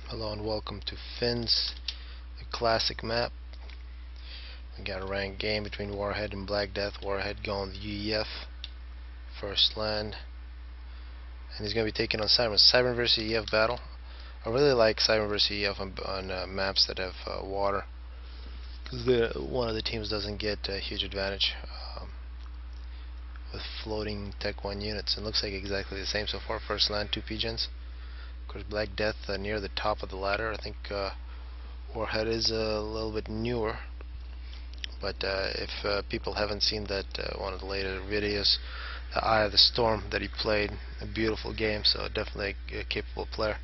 Hello and welcome to Finn's classic map. We got a ranked game between Warhead and BlackDeath. Warhead going the UEF first land, and he's going to be taking on Cybran. Cybran versus UEF battle. I really like Cybran versus UEF on maps that have water, because one of the teams doesn't get a huge advantage with floating Tech 1 units. It looks like exactly the same so far. First land, 2 PGens. Of course, BlackDeath near the top of the ladder. I think Warhead is a little bit newer, but if people haven't seen that one of the later videos, the Eye of the Storm that he played, a beautiful game, so definitely a capable player.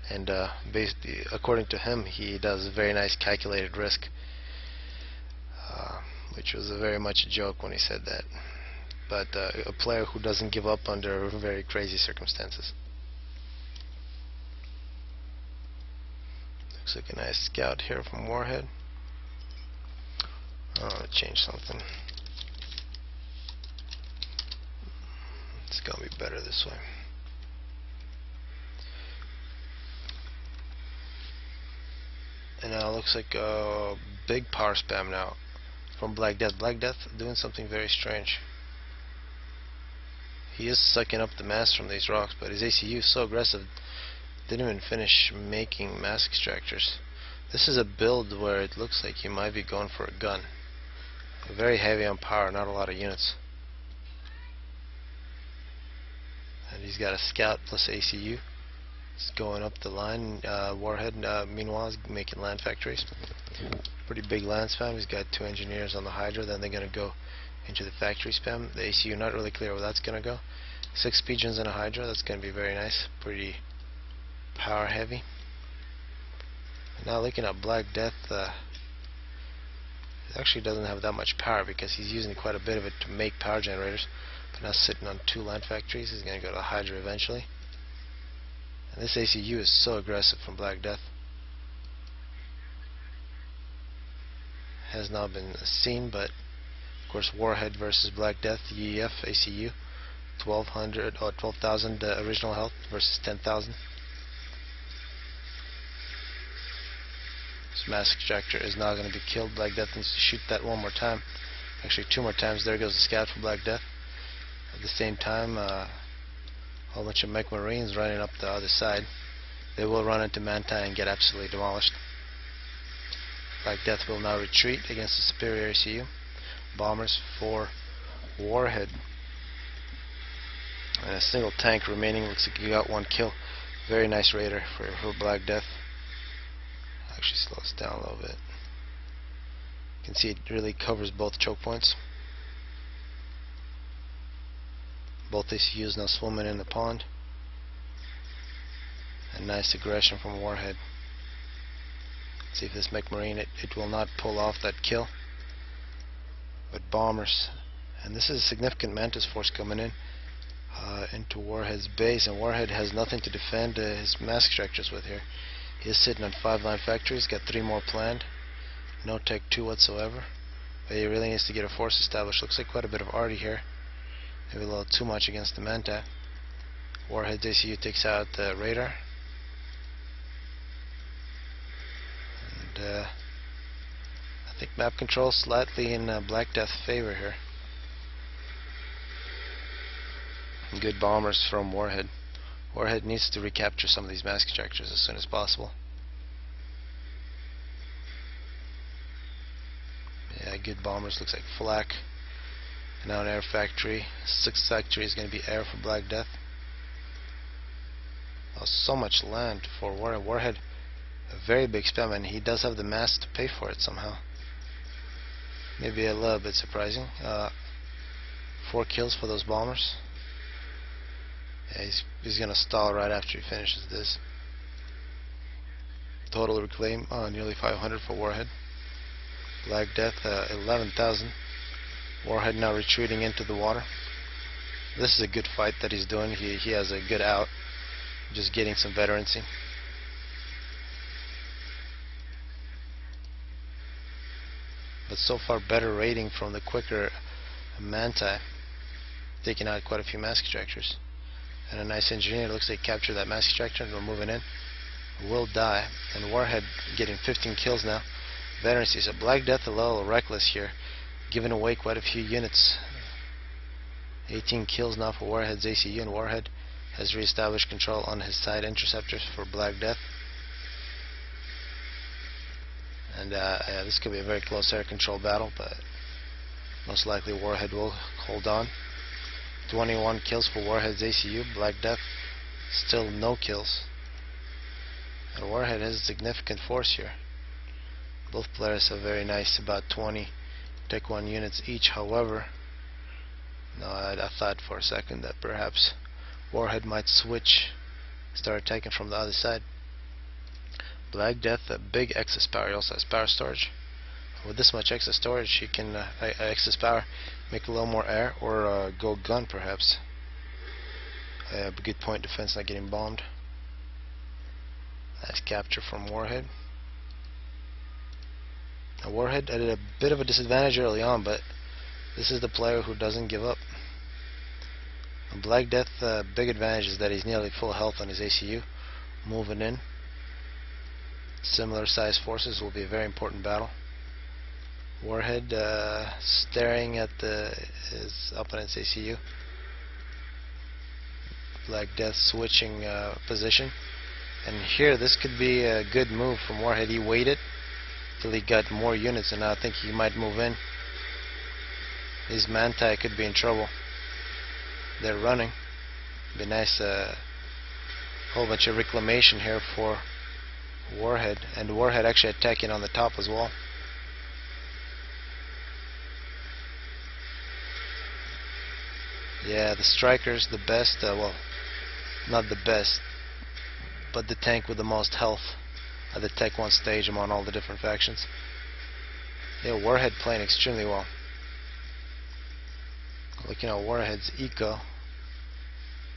And basically, according to him, he does a very nice calculated risk, which was very much a joke when he said that. But a player who doesn't give up under very crazy circumstances. Looks like a nice scout here from Warhead. I want to change something. It's gonna be better this way. And now it looks like a big power spam now from BlackDeath. BlackDeath doing something very strange. He is sucking up the mass from these rocks, but his ACU is so aggressive, didn't even finish making mass extractors. This is a build where it looks like he might be going for a gun. Very heavy on power, not a lot of units. And he's got a scout plus ACU. It's going up the line. Warhead, meanwhile, is making land factories. Pretty big land spam. He's got 2 engineers on the Hydra. Then they're going to go into the factory spam. The ACU, not really clear where that's going to go. 6 pigeons and a Hydra. That's going to be very nice. Pretty power heavy. And now looking at BlackDeath, it actually doesn't have that much power because he's using quite a bit of it to make power generators. But now sitting on 2 land factories. He's going to go to the Hydra eventually. And this ACU is so aggressive from BlackDeath. Has not been seen, but of course Warhead versus BlackDeath, UEF ACU, 1200 or 12,000 original health versus 10,000. This mass extractor is not going to be killed. BlackDeath needs to shoot that one more time. Actually 2 more times. There goes the scout for BlackDeath. At the same time, a whole bunch of mech marines running up the other side. They will run into Manta and get absolutely demolished. BlackDeath will now retreat against the superior ACU. Bombers for Warhead. And a single tank remaining. Looks like you got 1 kill. Very nice raider for BlackDeath. Actually slow us down a little bit. You can see it really covers both choke points. Both ACUs now swimming in the pond. And nice aggression from Warhead. Let's see if this mech marine, it will not pull off that kill. But bombers, and this is a significant Mantis force coming in into Warhead's base, and Warhead has nothing to defend his mass extractors with here. He is sitting on 5 line factories, got 3 more planned. No Tech 2 whatsoever. But he really needs to get a force established. Looks like quite a bit of arty here. Maybe a little too much against the Manta. Warhead's ACU takes out the radar. And I think map control slightly in BlackDeath's favor here. Good bombers from Warhead. Warhead needs to recapture some of these mass extractors as soon as possible. Yeah, good bombers. Looks like flak. Now an air factory. 6th factory is going to be air for BlackDeath. Oh, so much land for Warhead. Warhead, a very big spam, and he does have the mass to pay for it somehow. Maybe a little bit surprising. 4 kills for those bombers. Yeah, he's going to stall right after he finishes this. Total reclaim nearly 500 for Warhead. BlackDeath 11,000. Warhead now retreating into the water. This is a good fight that he's doing. He has a good out. Just getting some veterancy. But so far better rating from the quicker Manta. Taking out quite a few mass extractors. And a nice engineer. Looks like he captured that mass extractor and we're moving in. will die, and Warhead getting 15 kills now. Veterancy. So BlackDeath a little reckless here, giving away quite a few units. 18 kills now for Warhead's ACU, and Warhead has reestablished control on his side interceptors for BlackDeath. And yeah, this could be a very close air control battle, but most likely Warhead will hold on. 21 kills for Warhead's ACU. BlackDeath still no kills. And Warhead has a significant force here. Both players have very nice, about 20 Tech 1 units each. However, no, I thought for a second that perhaps Warhead might switch, start attacking from the other side. BlackDeath, a big excess power. He also has power storage. With this much excess storage, he can excess power, make a little more air, or go gun perhaps. A good point defense, not getting bombed. Nice capture from Warhead. Now Warhead at a bit of a disadvantage early on, but this is the player who doesn't give up. BlackDeath, big advantage is that he's nearly full health on his ACU. Moving in. Similar size forces will be a very important battle. Warhead staring at his opponent's ACU. BlackDeath switching position. And here, this could be a good move from Warhead. He waited till he got more units, and now I think he might move in. His Manti could be in trouble. They're running. Be nice, whole bunch of reclamation here for Warhead, and Warhead actually attacking on the top as well. Yeah, the Striker's the best, well, not the best, but the tank with the most health at the Tech 1 stage among all the different factions. Yeah, Warhead playing extremely well. Looking at Warhead's eco,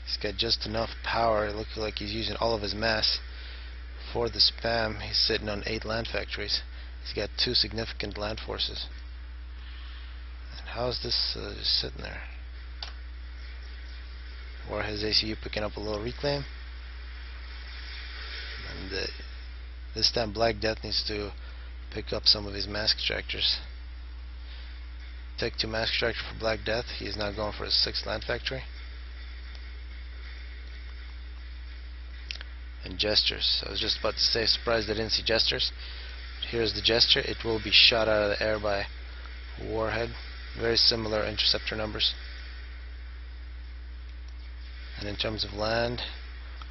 he's got just enough power. It looks like he's using all of his mass for the spam. He's sitting on 8 land factories. He's got 2 significant land forces. And how is this just sitting there? Warhead's ACU picking up a little reclaim. And this time BlackDeath needs to pick up some of his mass extractors. Tech 2 mass extractor for BlackDeath. He is now going for his 6th land factory. And gestures. I was just about to say, surprised I didn't see gestures. Here's the gesture. It will be shot out of the air by Warhead. Very similar interceptor numbers. And in terms of land,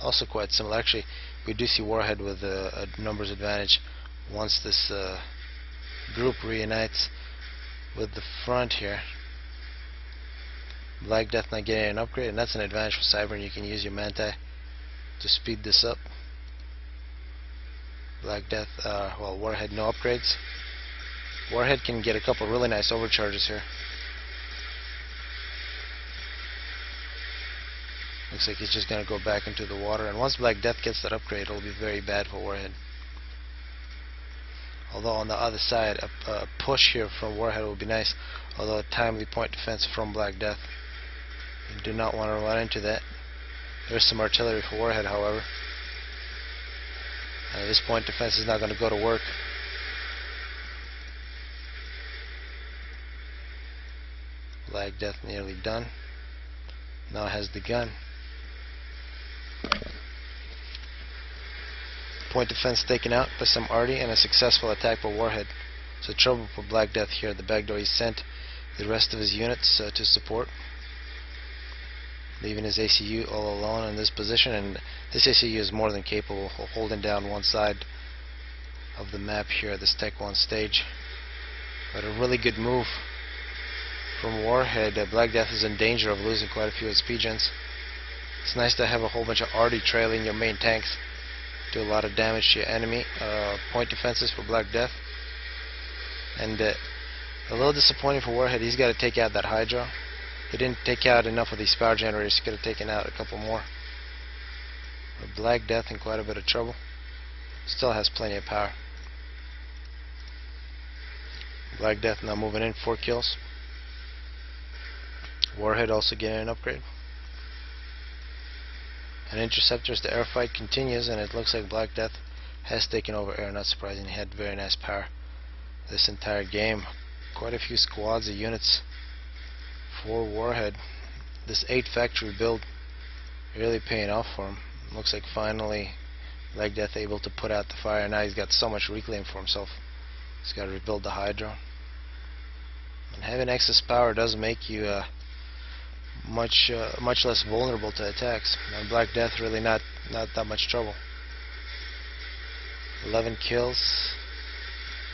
also quite similar. Actually, we do see Warhead with a numbers advantage once this group reunites with the front here. BlackDeath not getting an upgrade, and that's an advantage for Cybran. You can use your Manti to speed this up. BlackDeath, well, Warhead no upgrades. Warhead can get a couple really nice overcharges here. Looks like he's just going to go back into the water, and once BlackDeath gets that upgrade, it'll be very bad for Warhead. Although on the other side, a push here from Warhead will be nice, although a timely point defense from BlackDeath. You do not want to run into that. There's some artillery for Warhead, however. This point defense is not going to go to work. BlackDeath nearly done. Now has the gun. Point defense taken out by some arty, and a successful attack by Warhead. So trouble for BlackDeath here. The backdoor, he sent the rest of his units to support, leaving his ACU all alone in this position, and this ACU is more than capable of holding down one side of the map here at this Tech 1 stage. But a really good move from Warhead. BlackDeath is in danger of losing quite a few of his P-gens. It's nice to have a whole bunch of arty trailing your main tanks. Do a lot of damage to your enemy. Point defenses for BlackDeath. And a little disappointing for Warhead. He's got to take out that Hydra. He didn't take out enough of these power generators. He could have taken out a couple more. But BlackDeath in quite a bit of trouble. Still has plenty of power. BlackDeath now moving in, 4 kills. Warhead also getting an upgrade. And interceptors, the air fight continues, and it looks like BlackDeath has taken over air. Not surprising, he had very nice power this entire game. Quite a few squads of units for Warhead. This 8 factory build really paying off for him. Looks like finally BlackDeath able to put out the fire. Now he's got so much reclaim for himself. He's got to rebuild the Hydro. And having excess power does make you much less vulnerable to attacks. And BlackDeath really not that much trouble. 11 kills.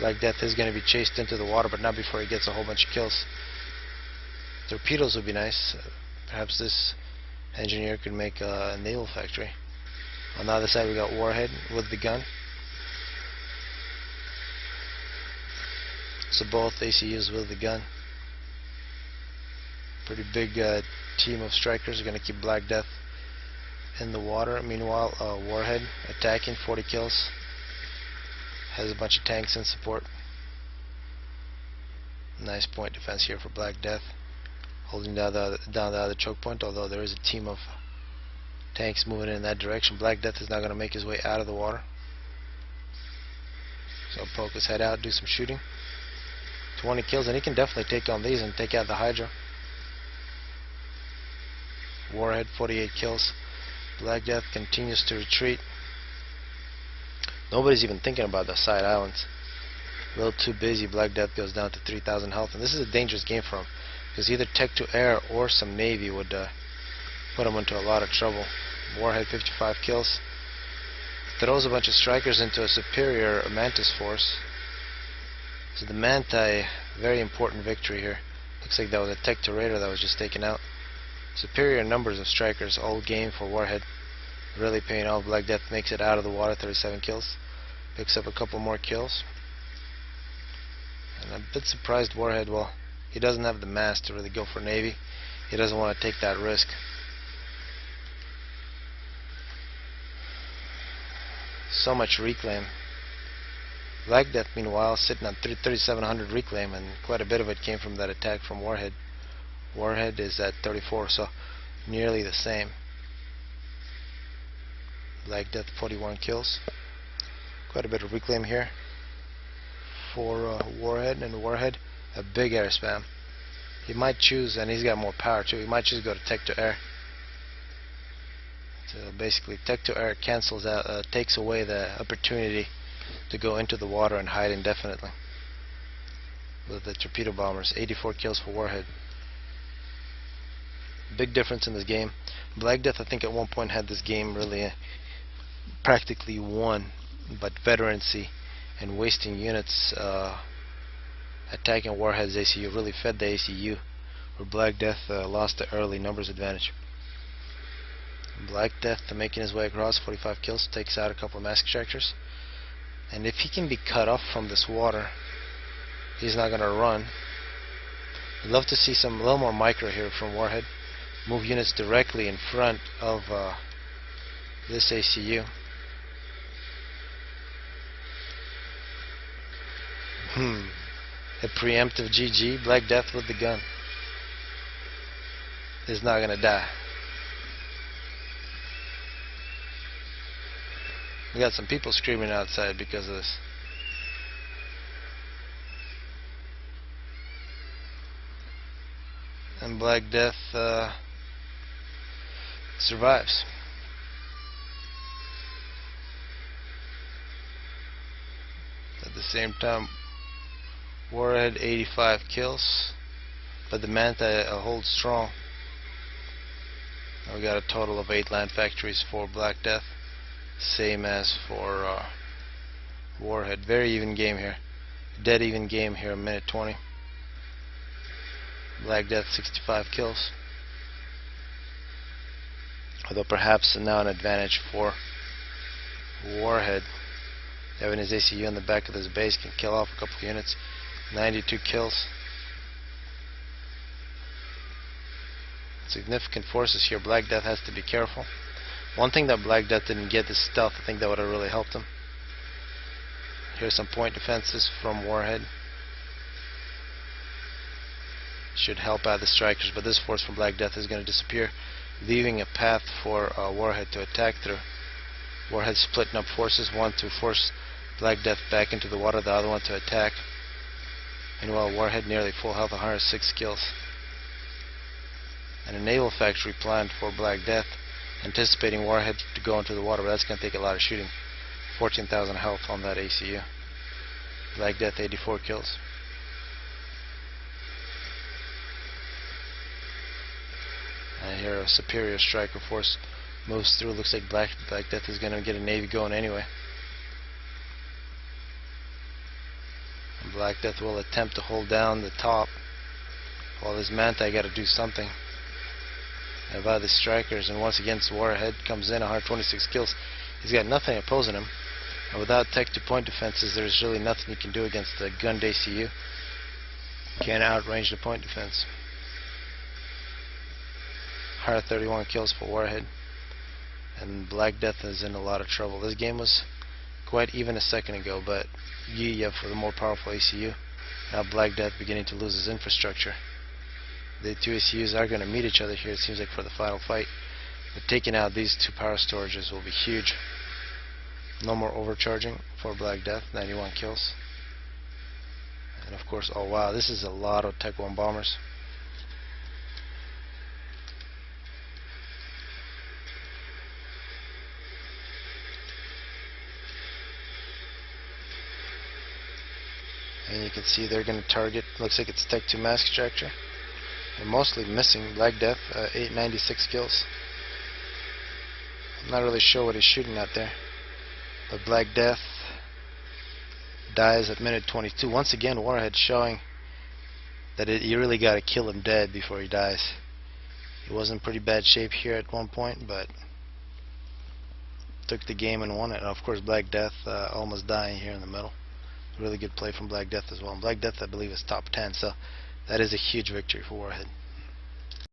BlackDeath is going to be chased into the water, but not before he gets a whole bunch of kills. Torpedoes would be nice. Perhaps this engineer could make a naval factory. On the other side we got Warhead with the gun. So both ACUs with the gun. Pretty big team of strikers are going to keep BlackDeath in the water. Meanwhile, Warhead attacking, 40 kills. Has a bunch of tanks in support. Nice point defense here for BlackDeath, holding down the other choke point, although there is a team of tanks moving in that direction. BlackDeath is now going to make his way out of the water. So poke his head out, do some shooting. 20 kills, and he can definitely take on these and take out the Hydra. Warhead, 48 kills. BlackDeath continues to retreat. Nobody's even thinking about the side islands. A little too busy. BlackDeath goes down to 3,000 health, and this is a dangerous game for him, because either tech to air or some navy would put him into a lot of trouble. Warhead, 55 kills. Throws a bunch of strikers into a superior Mantis force. So the Manti, very important victory here. Looks like that was a tech to radar that was just taken out. Superior numbers of strikers all game for Warhead. Really paying off. BlackDeath makes it out of the water, 37 kills. Picks up a couple more kills. And I'm a bit surprised Warhead, well, he doesn't have the mass to really go for Navy. He doesn't want to take that risk. So much reclaim. BlackDeath, meanwhile, sitting on 3,700 reclaim, and quite a bit of it came from that attack from Warhead. Warhead is at 34, so nearly the same. BlackDeath, 41 kills. Quite a bit of reclaim here for Warhead, and Warhead, a big air spam. He might choose, and he's got more power too, he might choose to go to tech to air. So basically tech to air cancels out, takes away the opportunity to go into the water and hide indefinitely. With the torpedo bombers, 84 kills for Warhead. Big difference in this game. BlackDeath, I think at one point had this game really practically won, but veterancy and wasting units attacking Warhead's ACU really fed the ACU, where BlackDeath lost the early numbers advantage. BlackDeath making his way across, 45 kills, takes out a couple of mask extractors, and if he can be cut off from this water, he's not going to run. I'd love to see a little more micro here from Warhead. Move units directly in front of this ACU. A preemptive GG. BlackDeath with the gun is not gonna die. We got some people screaming outside because of this. And BlackDeath survives. At the same time, Warhead, 85 kills, but the Manta holds strong. We got a total of 8 land factories for BlackDeath, same as for Warhead. Very even game here, dead even game here, minute 20. BlackDeath, 65 kills, although perhaps now an advantage for Warhead. Having his ACU in the back of his base can kill off a couple of units. 92 kills. Significant forces here. BlackDeath has to be careful. One thing that BlackDeath didn't get is stealth. I think that would have really helped him. Here's some point defenses from Warhead. Should help out the strikers, but this force from BlackDeath is going to disappear. leaving a path for Warhead to attack through. Warhead splitting up forces, one to force BlackDeath back into the water, the other one to attack. Meanwhile, Warhead nearly full health, 106 kills. And a naval factory planned for BlackDeath, anticipating Warhead to go into the water, but that's going to take a lot of shooting. 14,000 health on that ACU. BlackDeath 84 kills. And here a superior striker force moves through. Looks like BlackDeath is going to get a navy going anyway. And BlackDeath will attempt to hold down the top. While this Manta got to do something about the strikers, and once again Warhead comes in, 126 kills. He's got nothing opposing him, and without tech to point defenses, there's really nothing you can do against the gunned ACU. Can't outrange the point defense. 131 kills for Warhead, and BlackDeath is in a lot of trouble. This game was quite even a second ago, but yeah, for the more powerful ACU. Now BlackDeath beginning to lose his infrastructure. The two ACUs are going to meet each other here, it seems like, for the final fight. But taking out these two power storages will be huge. No more overcharging for BlackDeath, 91 kills. And of course, oh wow, this is a lot of Tech 1 bombers. And you can see they're going to target, looks like it's Tech 2 mask extractor. They're mostly missing. BlackDeath, 896 kills. I'm not really sure what he's shooting out there, but BlackDeath dies at minute 22. Once again, Warhead showing that you really got to kill him dead before he dies. He was in pretty bad shape here at one point, but took the game and won it. And of course, BlackDeath almost dying here in the middle. Really good play from BlackDeath as well. And BlackDeath, I believe, is top 10, so that is a huge victory for Warhead.